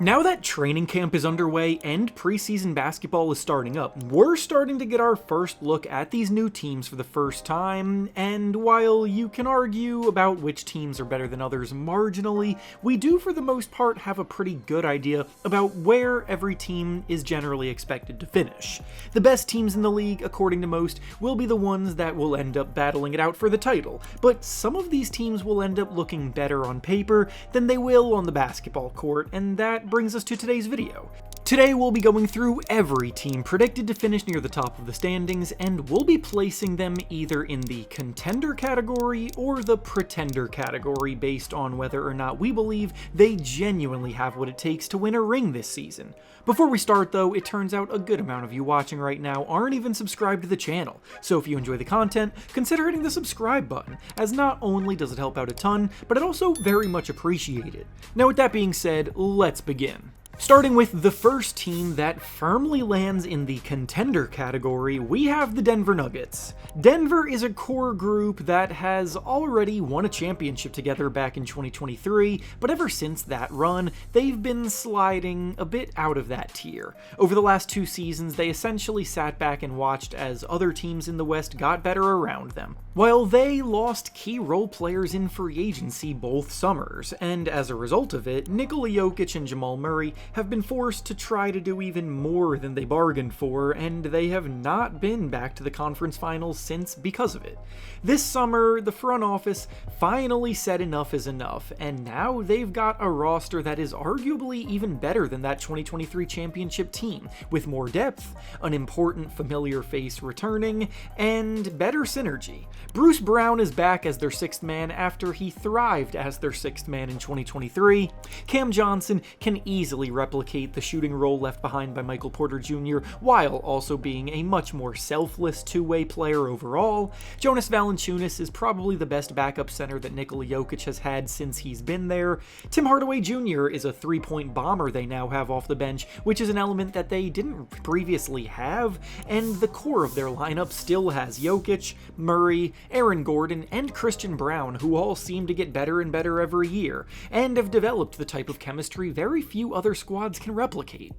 Now that training camp is underway and preseason basketball is starting up, we're starting to get our first look at these new teams for the first time, and while you can argue about which teams are better than others marginally, we do for the most part have a pretty good idea about where every team is generally expected to finish. The best teams in the league, according to most, will be the ones that will end up battling it out for the title, but some of these teams will end up looking better on paper than they will on the basketball court, and that brings us to today's video. Today we'll be going through every team predicted to finish near the top of the standings, and we'll be placing them either in the contender category or the pretender category based on whether or not we believe they genuinely have what it takes to win a ring this season. Before we start though, it turns out a good amount of you watching right now aren't even subscribed to the channel, so if you enjoy the content, consider hitting the subscribe button, as not only does it help out a ton, but it also very much appreciated. Now with that being said, let's begin. Starting with the first team that firmly lands in the contender category, we have the Denver Nuggets. Denver is a core group that has already won a championship together back in 2023, but ever since that run, they've been sliding a bit out of that tier. Over the last 2 seasons, they essentially sat back and watched as other teams in the West got better around them, while they lost key role players in free agency both summers, and as a result of it, Nikola Jokic and Jamal Murray have been forced to try to do even more than they bargained for, and they have not been back to the conference finals since because of it. This summer, the front office finally said enough is enough, and now they've got a roster that is arguably even better than that 2023 championship team, with more depth, an important familiar face returning, and better synergy. Bruce Brown is back as their 6th man after he thrived as their 6th man in 2023. Cam Johnson can easily replicate the shooting role left behind by Michael Porter Jr., while also being a much more selfless two-way player overall. Jonas Valanciunas is probably the best backup center that Nikola Jokic has had since he's been there. Tim Hardaway Jr. is a 3-point bomber they now have off the bench, which is an element that they didn't previously have, and the core of their lineup still has Jokic, Murray, Aaron Gordon, and Christian Brown, who all seem to get better and better every year, and have developed the type of chemistry very few other squads can replicate.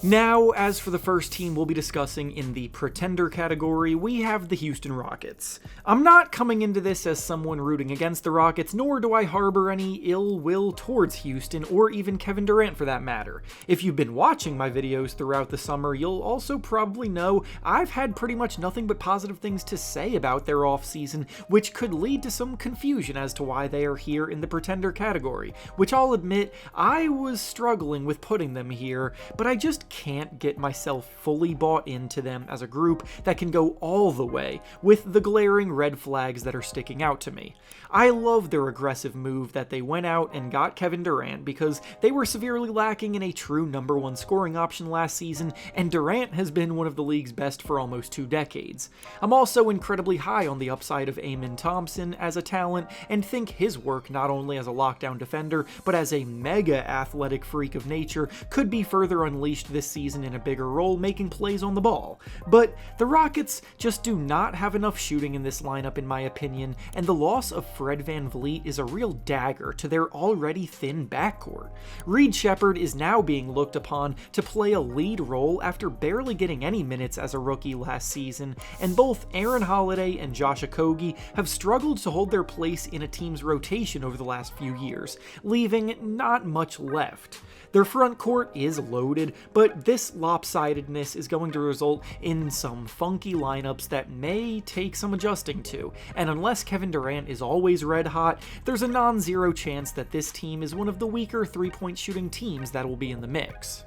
Now, as for the first team we'll be discussing in the pretender category, we have the Houston Rockets. I'm not coming into this as someone rooting against the Rockets, nor do I harbor any ill will towards Houston, or even Kevin Durant for that matter. If you've been watching my videos throughout the summer, you'll also probably know I've had pretty much nothing but positive things to say about their offseason, which could lead to some confusion as to why they are here in the pretender category, which I'll admit I was struggling with putting them here, but I just can't get myself fully bought into them as a group that can go all the way with the glaring red flags that are sticking out to me. I love their aggressive move that they went out and got Kevin Durant because they were severely lacking in a true number 1 scoring option last season, and Durant has been one of the league's best for almost 2 decades. I'm also incredibly high on the upside of Amen Thompson as a talent, and think his work not only as a lockdown defender, but as a mega athletic freak of nature could be further unleashed this season in a bigger role, making plays on the ball. But the Rockets just do not have enough shooting in this lineup in my opinion, and the loss of Fred VanVleet is a real dagger to their already thin backcourt. Reed Shepherd is now being looked upon to play a lead role after barely getting any minutes as a rookie last season, and both Aaron Holiday and Josh Okogie have struggled to hold their place in a team's rotation over the last few years, leaving not much left. Their front court is loaded, but this lopsidedness is going to result in some funky lineups that may take some adjusting to, and unless Kevin Durant is always red hot, there's a non-zero chance that this team is one of the weaker 3-point shooting teams that will be in the mix.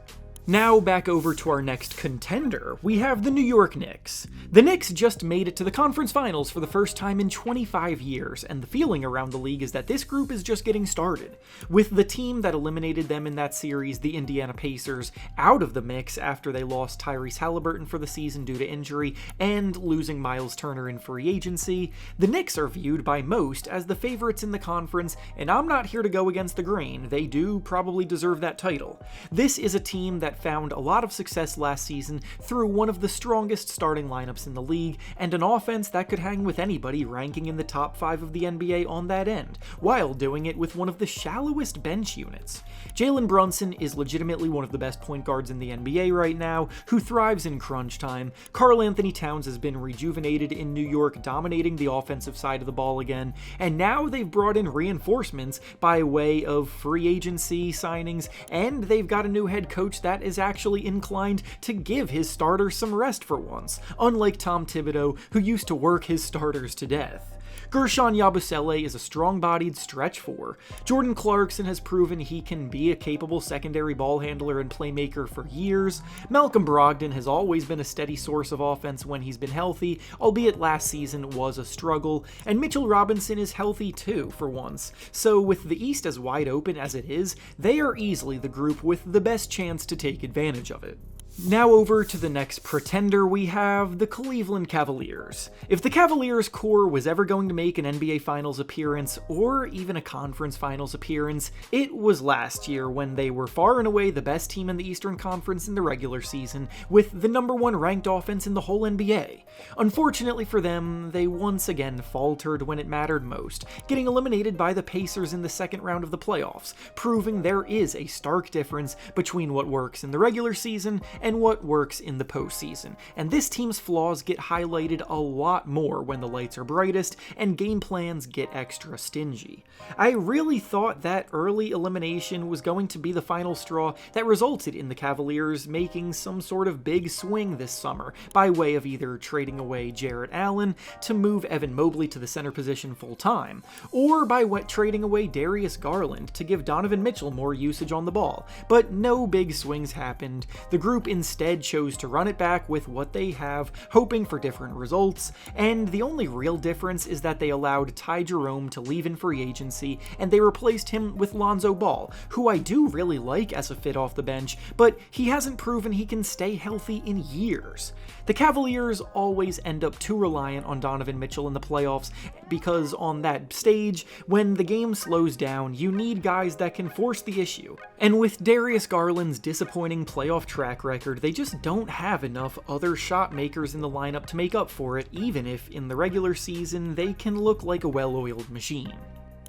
Now back over to our next contender, we have the New York Knicks. The Knicks just made it to the conference finals for the first time in 25 years, and the feeling around the league is that this group is just getting started. With the team that eliminated them in that series, the Indiana Pacers, out of the mix after they lost Tyrese Halliburton for the season due to injury, and losing Miles Turner in free agency, the Knicks are viewed by most as the favorites in the conference, and I'm not here to go against the grain, they do probably deserve that title. This is a team that that found a lot of success last season through one of the strongest starting lineups in the league, and an offense that could hang with anybody ranking in the top 5 of the NBA on that end, while doing it with one of the shallowest bench units. Jalen Brunson is legitimately one of the best point guards in the NBA right now, who thrives in crunch time. Karl Anthony Towns has been rejuvenated in New York, dominating the offensive side of the ball again, and now they've brought in reinforcements by way of free agency signings, and they've got a new head coach that is actually inclined to give his starters some rest for once, unlike Tom Thibodeau, who used to work his starters to death. Gershon Yabusele is a strong-bodied stretch 4. Jordan Clarkson has proven he can be a capable secondary ball handler and playmaker for years. Malcolm Brogdon has always been a steady source of offense when he's been healthy, albeit last season was a struggle, and Mitchell Robinson is healthy too, for once. So with the East as wide open as it is, they are easily the group with the best chance to take advantage of it. Now over to the next pretender, we have the Cleveland Cavaliers. If the Cavaliers core was ever going to make an NBA Finals appearance, or even a Conference Finals appearance, it was last year when they were far and away the best team in the Eastern Conference in the regular season, with the #1 ranked offense in the whole NBA. Unfortunately for them, they once again faltered when it mattered most, getting eliminated by the Pacers in the second round of the playoffs, proving there is a stark difference between what works in the regular season and what works in the postseason, and this team's flaws get highlighted a lot more when the lights are brightest and game plans get extra stingy. I really thought that early elimination was going to be the final straw that resulted in the Cavaliers making some sort of big swing this summer, by way of either trading away Jarrett Allen to move Evan Mobley to the center position full-time, or by trading away Darius Garland to give Donovan Mitchell more usage on the ball, but no big swings happened. The group instead chose to run it back with what they have, hoping for different results, and the only real difference is that they allowed Ty Jerome to leave in free agency, and they replaced him with Lonzo Ball, who I do really like as a fit off the bench, but he hasn't proven he can stay healthy in years. The Cavaliers always end up too reliant on Donovan Mitchell in the playoffs, because on that stage, when the game slows down, you need guys that can force the issue. And with Darius Garland's disappointing playoff track record, they just don't have enough other shot makers in the lineup to make up for it, even if in the regular season they can look like a well-oiled machine.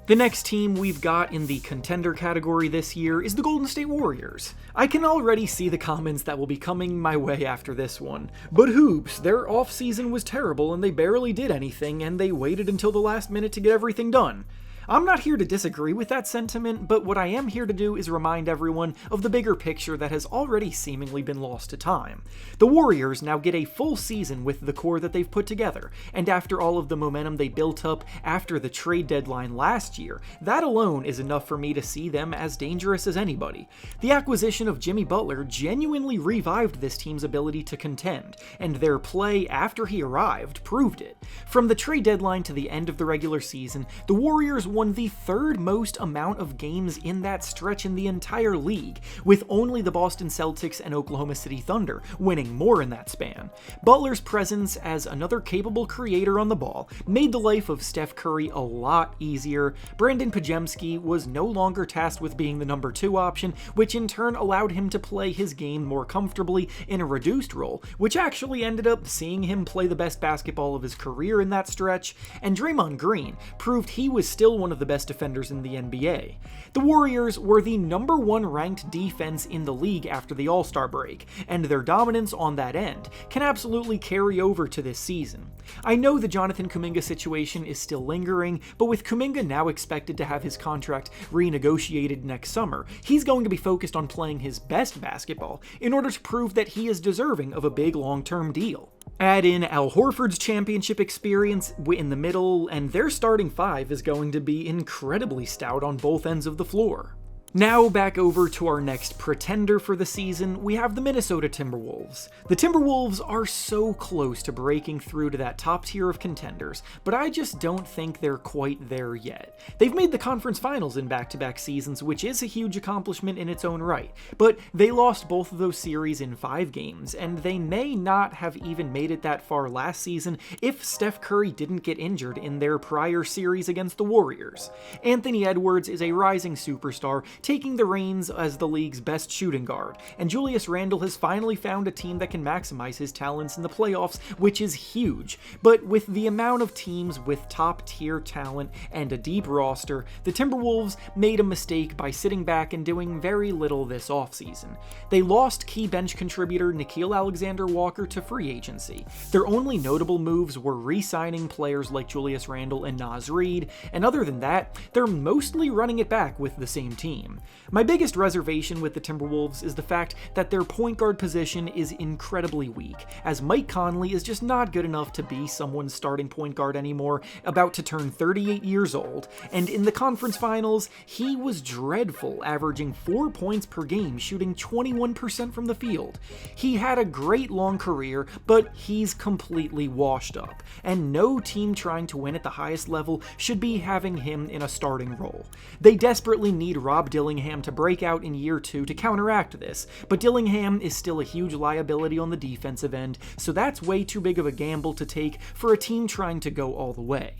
The next team we've got in the contender category this year is the Golden State Warriors. I can already see the comments that will be coming my way after this one. But hoops, their offseason was terrible and they barely did anything, and they waited until the last minute to get everything done. I'm not here to disagree with that sentiment, but what I am here to do is remind everyone of the bigger picture that has already seemingly been lost to time. The Warriors now get a full season with the core that they've put together, and after all of the momentum they built up after the trade deadline last year, that alone is enough for me to see them as dangerous as anybody. The acquisition of Jimmy Butler genuinely revived this team's ability to contend, and their play after he arrived proved it. From the trade deadline to the end of the regular season, the Warriors won the third most amount of games in that stretch in the entire league, with only the Boston Celtics and Oklahoma City Thunder winning more in that span. Butler's presence as another capable creator on the ball made the life of Steph Curry a lot easier. Brandon Pajemski was no longer tasked with being the number 2 option, which in turn allowed him to play his game more comfortably in a reduced role, which actually ended up seeing him play the best basketball of his career in that stretch, and Draymond Green proved he was still one of the best defenders in the NBA. The Warriors were the #1 ranked defense in the league after the All-Star break, and their dominance on that end can absolutely carry over to this season. I know the Jonathan Kuminga situation is still lingering, but with Kuminga now expected to have his contract renegotiated next summer, he's going to be focused on playing his best basketball in order to prove that he is deserving of a big long-term deal. Add in Al Horford's championship experience in the middle, and their starting 5 is going to be incredibly stout on both ends of the floor. Now back over to our next pretender for the season, we have the Minnesota Timberwolves. The Timberwolves are so close to breaking through to that top tier of contenders, but I just don't think they're quite there yet. They've made the conference finals in back-to-back seasons, which is a huge accomplishment in its own right, but they lost both of those series in 5 games, and they may not have even made it that far last season if Steph Curry didn't get injured in their prior series against the Warriors. Anthony Edwards is a rising superstar taking the reins as the league's best shooting guard, and Julius Randle has finally found a team that can maximize his talents in the playoffs, which is huge. But with the amount of teams with top-tier talent and a deep roster, the Timberwolves made a mistake by sitting back and doing very little this offseason. They lost key bench contributor Nickeil Alexander-Walker to free agency. Their only notable moves were re-signing players like Julius Randle and Naz Reid, and other than that, they're mostly running it back with the same team. My biggest reservation with the Timberwolves is the fact that their point guard position is incredibly weak, as Mike Conley is just not good enough to be someone's starting point guard anymore, about to turn 38 years old, and in the conference finals, he was dreadful, averaging 4 points per game, shooting 21% from the field. He had a great long career, but he's completely washed up, and no team trying to win at the highest level should be having him in a starting role. They desperately need Rob Dillingham to break out in year 2 to counteract this, but Dillingham is still a huge liability on the defensive end, so that's way too big of a gamble to take for a team trying to go all the way.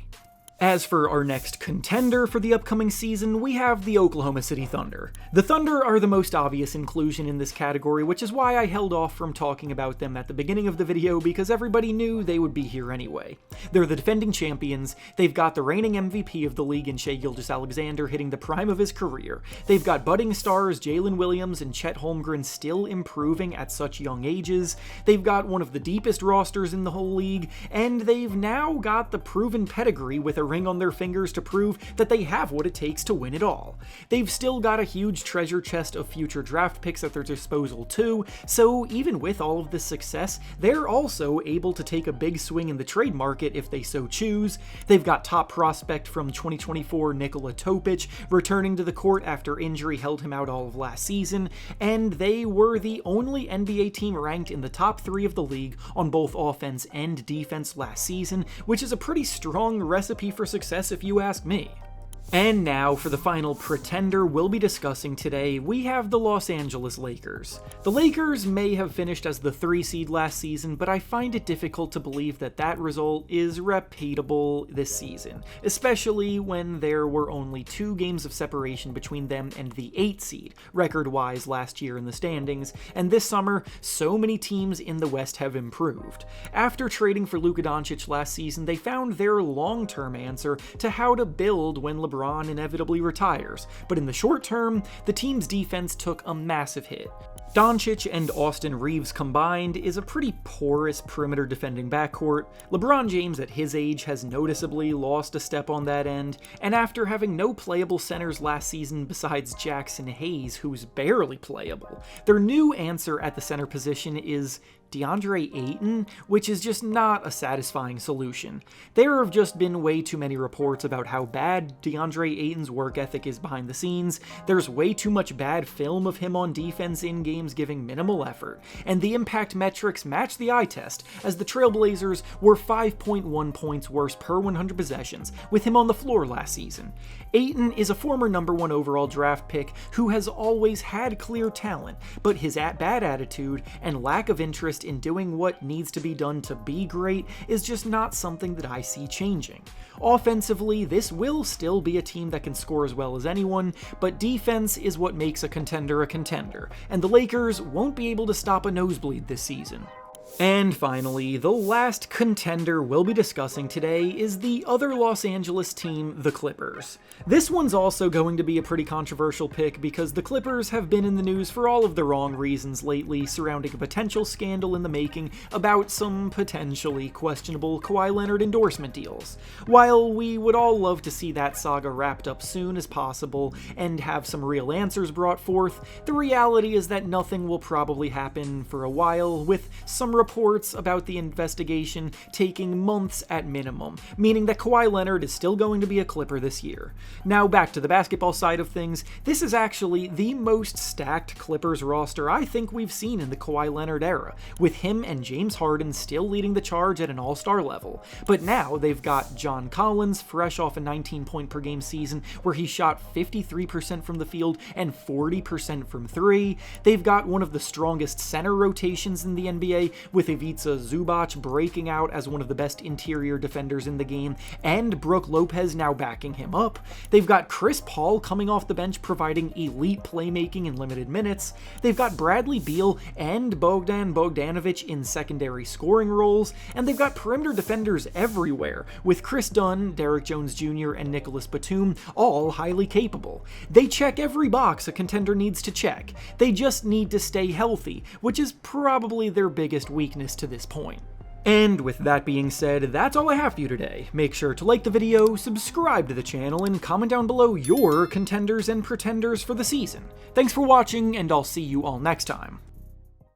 As for our next contender for the upcoming season, we have the Oklahoma City Thunder. The Thunder are the most obvious inclusion in this category, which is why I held off from talking about them at the beginning of the video, because everybody knew they would be here anyway. They're the defending champions, they've got the reigning MVP of the league in Shai Gilgeous-Alexander hitting the prime of his career, they've got budding stars Jalen Williams and Chet Holmgren still improving at such young ages, they've got one of the deepest rosters in the whole league, and they've now got the proven pedigree with a ring on their fingers to prove that they have what it takes to win it all. They've still got a huge treasure chest of future draft picks at their disposal too, so even with all of this success, they're also able to take a big swing in the trade market if they so choose. They've got top prospect from 2024 Nikola Topic returning to the court after injury held him out all of last season, and they were the only NBA team ranked in the top 3 of the league on both offense and defense last season, which is a pretty strong recipe for success if you ask me. And now, for the final pretender we'll be discussing today, we have the Los Angeles Lakers. The Lakers may have finished as the 3 seed last season, but I find it difficult to believe that that result is repeatable this season, especially when there were only 2 games of separation between them and the 8 seed, record-wise last year in the standings, and this summer, so many teams in the West have improved. After trading for Luka Doncic last season, they found their long-term answer to how to build when LeBron inevitably retires, but in the short term, the team's defense took a massive hit. Doncic and Austin Reeves combined is a pretty porous perimeter defending backcourt. LeBron James at his age has noticeably lost a step on that end, and after having no playable centers last season besides Jackson Hayes, who's barely playable, their new answer at the center position is DeAndre Ayton, which is just not a satisfying solution. There have just been way too many reports about how bad DeAndre Ayton's work ethic is behind the scenes, there's way too much bad film of him on defense in games giving minimal effort, and the impact metrics match the eye test, as the Trailblazers were 5.1 points worse per 100 possessions, with him on the floor last season. Ayton is a former number 1 overall draft pick who has always had clear talent, but his bad attitude and lack of interest in doing what needs to be done to be great is just not something that I see changing. Offensively, this will still be a team that can score as well as anyone, but defense is what makes a contender, and the Lakers won't be able to stop a nosebleed this season. And finally, the last contender we'll be discussing today is the other Los Angeles team, the Clippers. This one's also going to be a pretty controversial pick because the Clippers have been in the news for all of the wrong reasons lately surrounding a potential scandal in the making about some potentially questionable Kawhi Leonard endorsement deals. While we would all love to see that saga wrapped up soon as possible and have some real answers brought forth, the reality is that nothing will probably happen for a while, with some reports about the investigation taking months at minimum, meaning that Kawhi Leonard is still going to be a Clipper this year. Now back to the basketball side of things, this is actually the most stacked Clippers roster I think we've seen in the Kawhi Leonard era, with him and James Harden still leading the charge at an all-star level. But now they've got John Collins, fresh off a 19-point per game season where he shot 53% from the field and 40% from 3. They've got one of the strongest center rotations in the NBA, with Ivica Zubac breaking out as one of the best interior defenders in the game, and Brook Lopez now backing him up. They've got Chris Paul coming off the bench providing elite playmaking in limited minutes. They've got Bradley Beal and Bogdan Bogdanovic in secondary scoring roles, and they've got perimeter defenders everywhere, with Chris Dunn, Derrick Jones Jr., and Nicholas Batum all highly capable. They check every box a contender needs to check. They just need to stay healthy, which is probably their biggest weakness to this point. And with that being said, that's all I have for you today. Make sure to like the video, subscribe to the channel, and comment down below your contenders and pretenders for the season. Thanks for watching, and I'll see you all next time.